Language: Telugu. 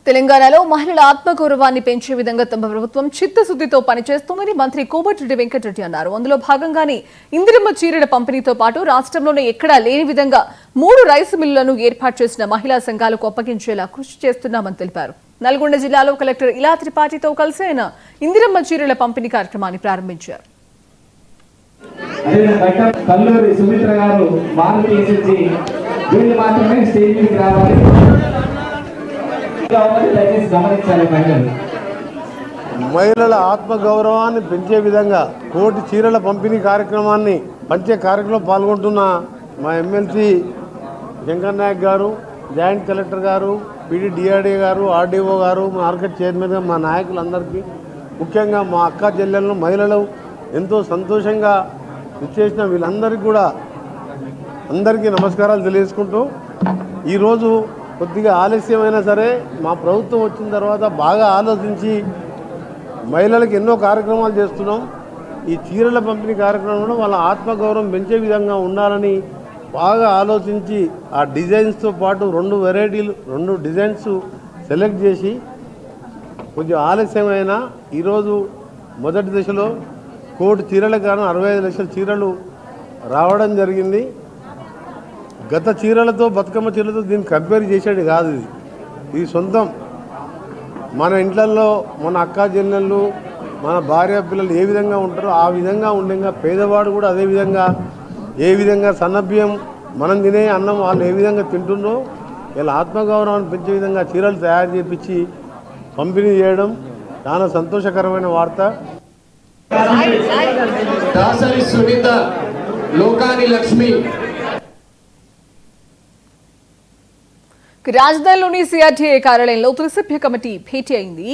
తెలంగాణలో మహిళల ఆత్మగౌరవాన్ని పెంచే విధంగా తమ ప్రభుత్వం చిత్తశుద్ధితో పనిచేస్తోందని మంత్రి కోమటిరెడ్డి వెంకటరెడ్డి అన్నారు. అందులో భాగంగానే ఇందిరమ్మ చీరల పంపిణీతో పాటు రాష్ట్రంలోనే ఎక్కడా లేని విధంగా 3 రైస్ మిల్లులను ఏర్పాటు చేసిన మహిళా సంఘాలకు అప్పగించేలా కృషి చేస్తున్నామని తెలిపారు. నల్గొండ జిల్లాలో కలెక్టర్ ఇలా త్రిపాఠితో కలిసి ఆయన ఇందిరమ్మ చీరల పంపిణీ కార్యక్రమాన్ని ప్రారంభించారు. మహిళల ఆత్మగౌరవాన్ని పెంచే విధంగా కోటి చీరల పంపిణీ కార్యక్రమాన్ని పంచే కార్యక్రమంలో పాల్గొంటున్న మా ఎమ్మెల్సీ శంకర్ నాయక్ గారు, జాయింట్ కలెక్టర్ గారు, పీడీడీఆర్డీ గారు, ఆర్డీఓ గారు, మార్కెట్ చైర్మన్గా మా నాయకులందరికీ, ముఖ్యంగా మా అక్క చెల్లెలను మహిళలు ఎంతో సంతోషంగా ఇచ్చేసిన వీళ్ళందరికీ కూడా అందరికీ నమస్కారాలు తెలియజేసుకుంటూ, ఈరోజు కొద్దిగా ఆలస్యమైనా సరే మా ప్రభుత్వం వచ్చిన తర్వాత బాగా ఆలోచించి మహిళలకు ఎన్నో కార్యక్రమాలు చేస్తున్నాం. ఈ చీరల పంపిణీ కార్యక్రమంలో వాళ్ళ ఆత్మగౌరవం పెంచే విధంగా ఉండాలని బాగా ఆలోచించి ఆ డిజైన్స్తో పాటు 2 డిజైన్స్ సెలెక్ట్ చేసి కొంచెం ఆలస్యమైన ఈరోజు మొదటి దశలో 1 కోటి చీరలకు గాను 65 లక్షల చీరలు రావడం జరిగింది. గత చీరలతో, బతుకమ్మ చీరలతో దీన్ని కంపేర్ చేసేది కాదు. ఇది సొంతం. మన ఇంట్లల్లో మన అక్కా చెల్లెళ్ళు, మన భార్య పిల్లలు ఏ విధంగా ఉంటారో ఆ విధంగా ఉండగా పేదవాడు కూడా అదే విధంగా, ఏ విధంగా సన్నబియ్యం మనం తినే అన్నం వాళ్ళు ఏ విధంగా తింటుందో వీళ్ళ ఆత్మగౌరవాన్ని పెంచే విధంగా చీరలు తయారు చేయించి పంపిణీ చేయడం చాలా సంతోషకరమైన వార్త. దాసరి సునీత, లోకాని లక్ష్మి. రాజధానిలోని సిఆర్టీఏ కార్యాలయంలో త్రిసభ్య కమిటీ భేటీ అయింది.